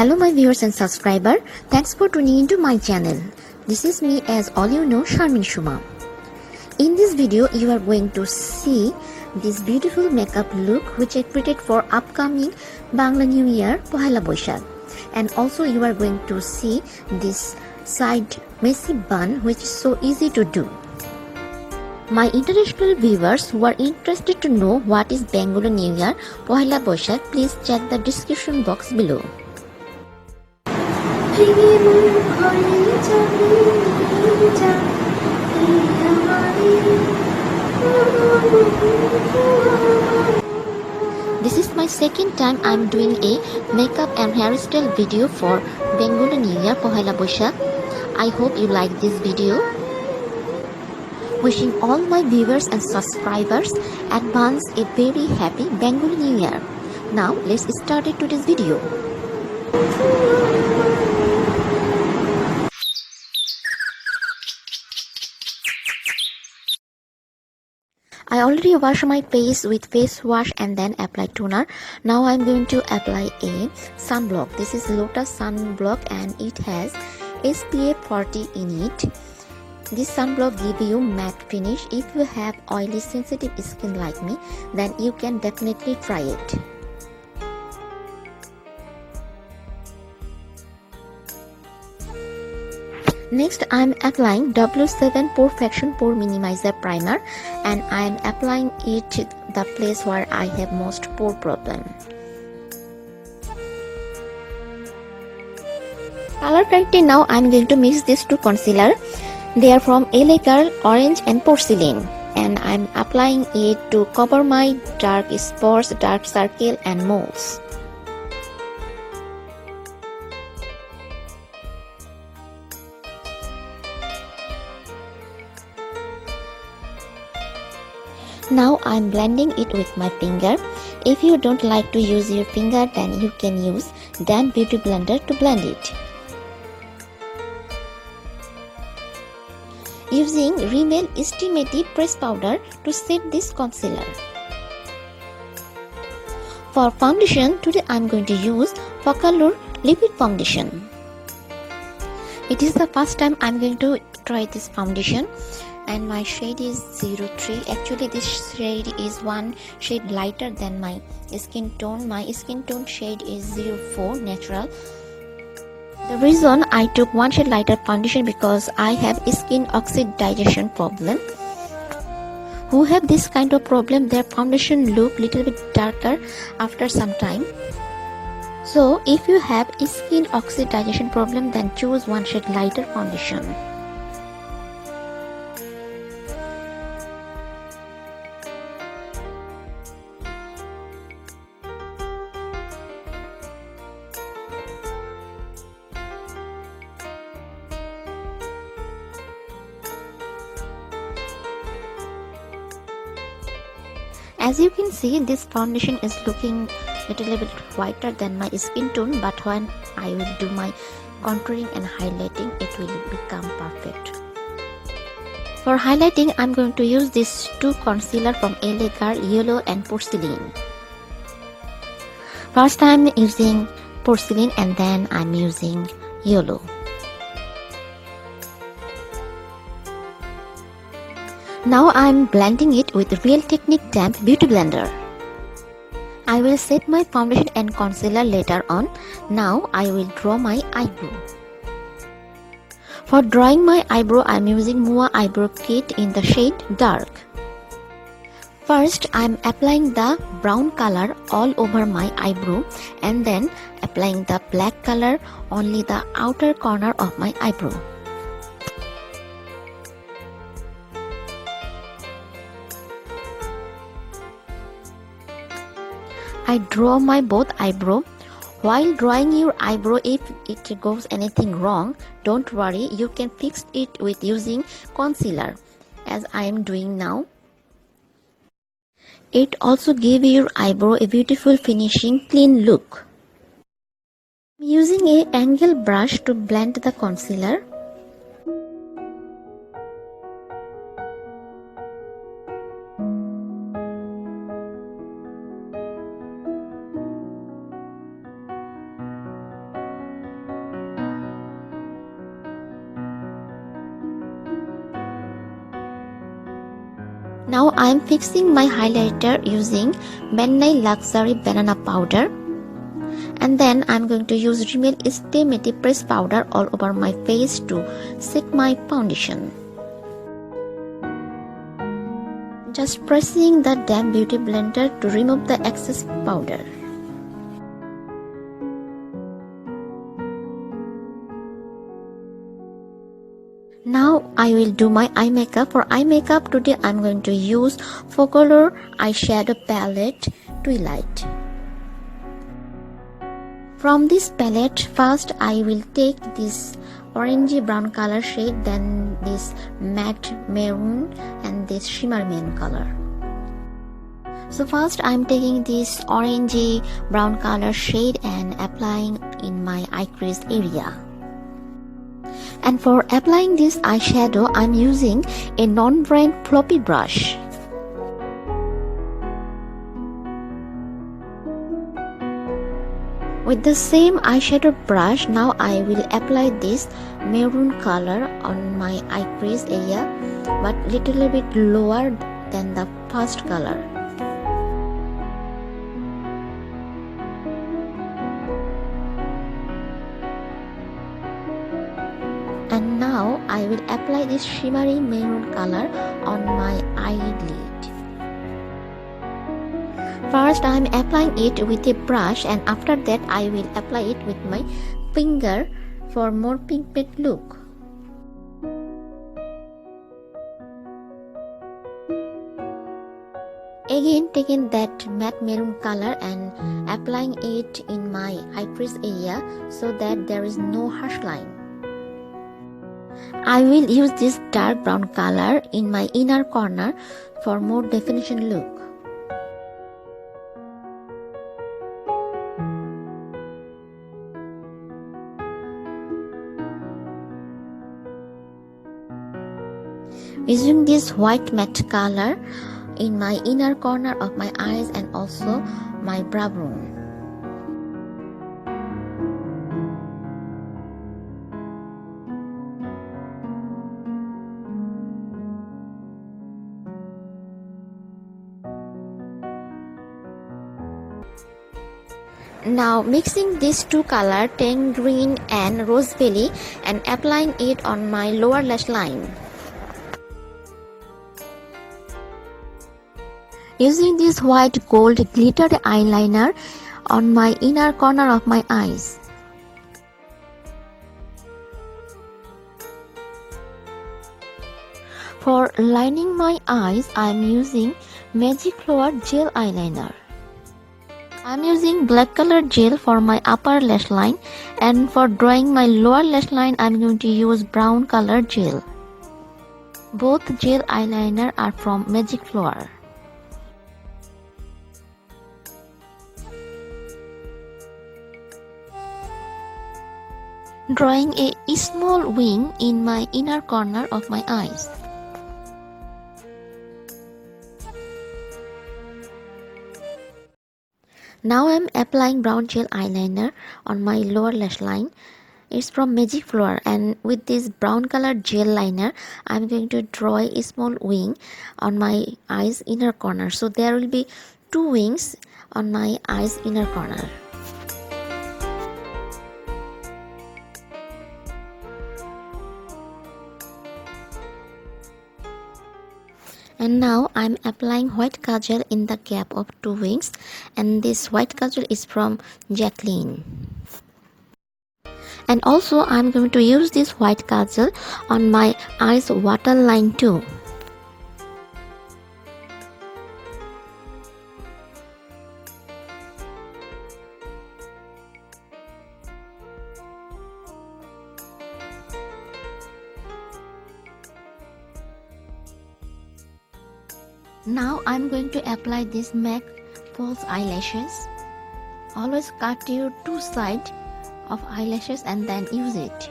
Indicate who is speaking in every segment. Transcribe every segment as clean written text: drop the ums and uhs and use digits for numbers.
Speaker 1: Hello my viewers and subscriber, thanks for tuning into my channel. This is me, as all you know, Sharmin Shuma. In this video you are going to see this beautiful makeup look which I created for upcoming Bangla New Year Pohela Boishak, and also you are going to see this side messy bun which is so easy to do. My international viewers who are interested to know what is Bengali New Year Pohela Boishak, please check the description box below. This is my second time I am doing a makeup and hairstyle video for Bengali New Year Pohela Boishak. I hope you like this video. Wishing all my viewers and subscribers advance a very happy Bengali New Year. Now let's start today's video. I already washed my face with face wash and then apply toner. Now I am going to apply a sunblock. This is Lotus Sun Block and it has SPF 40 in it. This sunblock gives you matte finish. If you have oily sensitive skin like me, then you can definitely try it. Next I am applying W7 Porefection Pore Minimizer Primer, and I am applying it the place where I have most pore problem. Color correcting, now I am going to mix these two concealer. They are from LA Girl Orange and Porcelain, and I am applying it to cover my dark spots, dark circle and moles. Now I am blending it with my finger. If you don't like to use your finger, then you can use damp beauty blender to blend it. Using RIMMEl Estimated Press Powder to set this concealer. For foundation, today I am going to use Focallure Liquid Foundation. It is the first time I am going to try this foundation, and my shade is 03. Actually this shade is one shade lighter than my skin tone. My skin tone shade is 04 natural. The reason I took one shade lighter foundation because I have skin oxidation problem. Who have this kind of problem, their foundation look little bit darker after some time. So if you have skin oxidation problem, then choose one shade lighter foundation. As you can see, this foundation is looking little bit whiter than my skin tone, but when I will do my contouring and highlighting, it will become perfect. For highlighting, I am going to use these two concealer from LA Girl, Yellow and Porcelain. First I am using Porcelain and then I am using Yellow. Now I am blending it with Real Technique Damp Beauty Blender. I will set my foundation and concealer later on. Now I will draw my eyebrow. For drawing my eyebrow, I am using Mua Eyebrow Kit in the shade Dark. First I am applying the brown color all over my eyebrow and then applying the black color only the outer corner of my eyebrow. I draw my both eyebrow. While drawing your eyebrow, if it goes anything wrong, don't worry, you can fix it with using concealer, as I am doing now. It also gives your eyebrow a beautiful finishing clean look. I am using a angle brush to blend the concealer. Now I am fixing my highlighter using Nye Luxury Banana powder, and then I am going to use RIMMEl Stay Matte Press powder all over my face to set my foundation. Just pressing the damp beauty blender to remove the excess powder. Now I will do my eye makeup. For eye makeup today I am going to use Focallure eyeshadow palette Twilight. From this palette, first I will take this orangey brown color shade, then this matte maroon and this shimmer maroon color. So first I am taking this orangey brown color shade and applying in my eye crease area. And for applying this eyeshadow, I am using a non-brand floppy brush. With the same eyeshadow brush, now I will apply this maroon color on my eye crease area, but little bit lower than the first color. And now I will apply this shimmery maroon color on my eyelid. First I am applying it with a brush, and after that I will apply it with my finger for more pigment look. Again taking that matte maroon color and applying it in my eye crease area so that there is no harsh line. I will use this dark brown color in my inner corner for more definition look. Using this white matte color in my inner corner of my eyes and also my brow bone. Now mixing these two colors, tan green and rose belly, and applying it on my lower lash line. Using this white gold glitter eyeliner on my inner corner of my eyes. For lining my eyes, I am using Magic Flower gel eyeliner. I am using black color gel for my upper lash line, and for drawing my lower lash line I am going to use brown color gel. Both gel eyeliner are from Magic Flower. Drawing a small wing in my inner corner of my eyes. Now I am applying brown gel eyeliner on my lower lash line. It's from Magic Flower, and with this brown color gel liner I am going to draw a small wing on my eyes inner corner. So there will be two wings on my eyes inner corner. And now I am applying white kajal in the gap of two wings, and this white kajal is from Jackelin. And also I am going to use this white kajal on my eyes waterline too. Now I am going to apply this MAC false eyelashes. Always cut your two sides of eyelashes and then use it.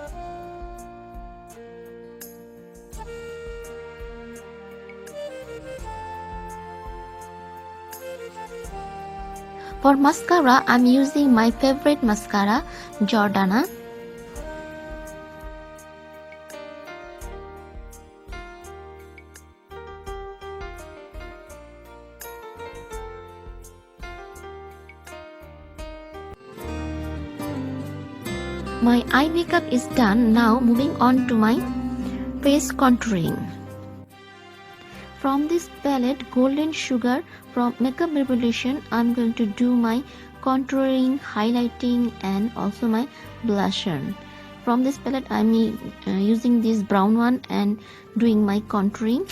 Speaker 1: For mascara, I am using my favorite mascara, Jordana. My eye makeup is done. Now moving on to my face contouring. From this palette Golden Sugar from Makeup Revolution, I'm going to do my contouring, highlighting and also my blusher. From this palette I'm using this brown one and doing my contouring.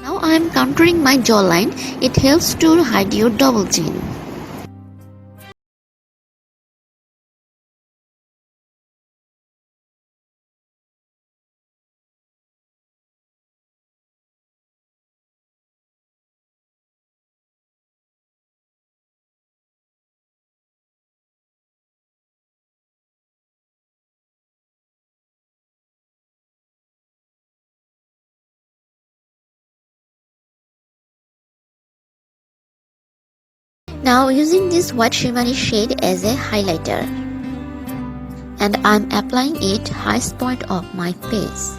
Speaker 1: Now I am contouring my jawline. It helps to hide your double chin. Now using this white shimmery shade as a highlighter, and I'm applying it highest point of my face.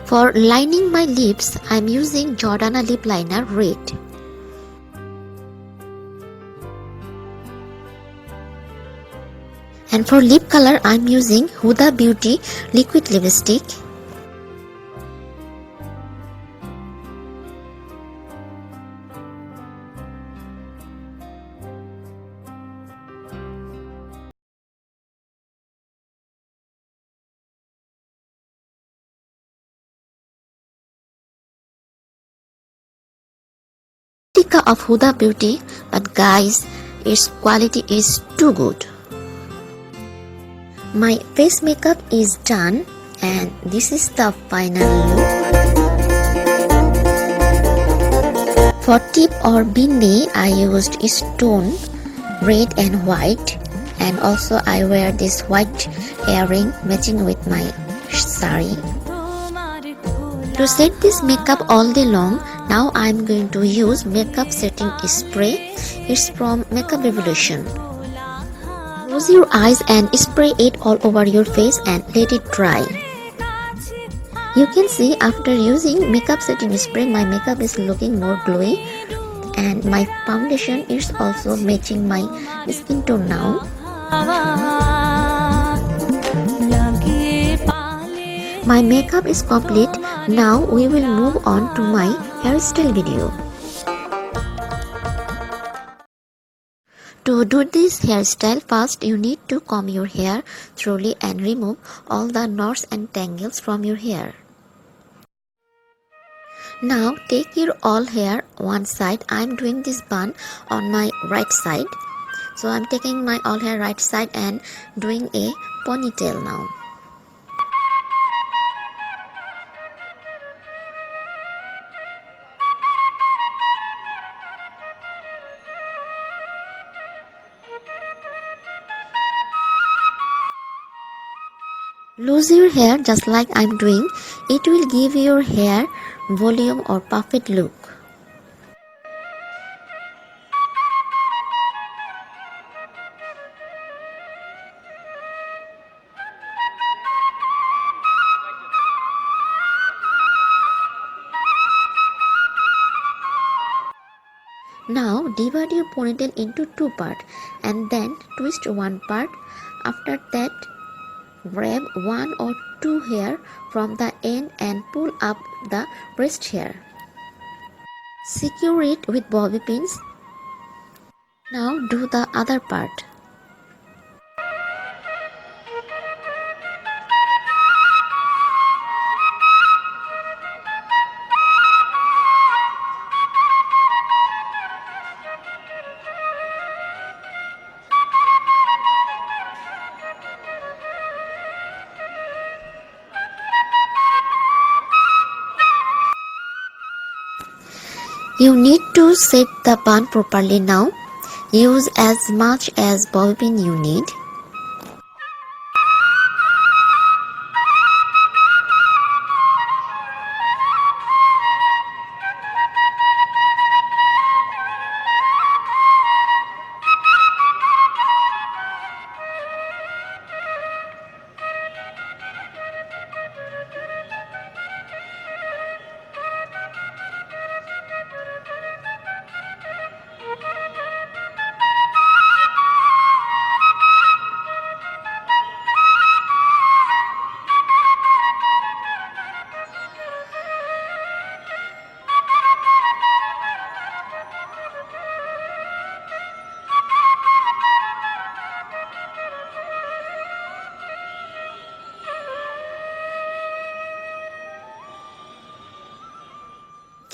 Speaker 1: For lining my lips, I'm using Jordana lip liner red. And for lip color, I'm using Huda Beauty liquid lipstick. Replica of Huda Beauty, but guys, its quality is too good. My face makeup is done and this is the final look. For tip or bindi, I used stone, red and white, and also I wear this white earring matching with my sari. To set this makeup all day long, now I am going to use makeup setting spray. It's from Makeup Revolution. Close your eyes and spray it all over your face and let it dry. You can see after using makeup setting spray, my makeup is looking more glowy and my foundation is also matching my skin tone now. My makeup is complete. Now we will move on to my hairstyle video. To do this hairstyle, first you need to comb your hair thoroughly and remove all the knots and tangles from your hair. Now take your all hair one side. I am doing this bun on my right side. So I am taking my all hair right side and doing a ponytail now. Lose your hair just like I'm doing. It will give your hair volume or perfect look. Now divide your ponytail into two parts and then twist one part. After that, grab one or two hair from the end and pull up the rest hair. Secure it with bobby pins. Now do the other part. You need to set the bun properly now. Use as much as bobby pin you need.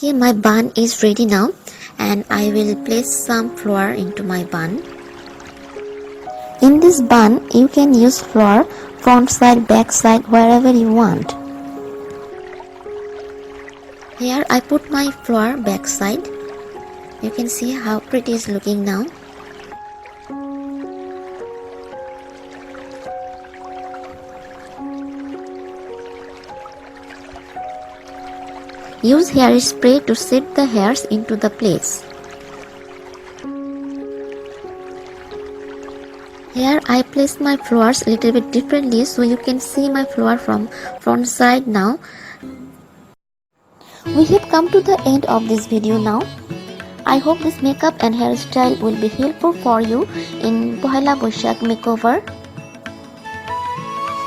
Speaker 1: Okay, my bun is ready now and I will place some flour into my bun. In this bun, you can use flour front side, back side, wherever you want. Here I put my flour back side. You can see how pretty it's looking now. Use hairspray to set the hairs into the place. Here I place my flowers a little bit differently so you can see my flower from front side now. We have come to the end of this video now. I hope this makeup and hairstyle will be helpful for you in Pohela Boishak makeover.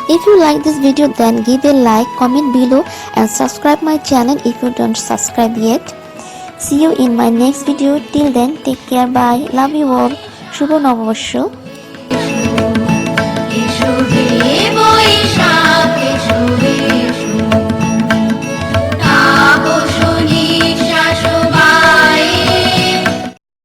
Speaker 1: If you like this video, then give a like, comment below and subscribe my channel if you don't subscribe yet. See you in my next video. Till then, take care. Bye. Love you all. Shubho Nobobosho.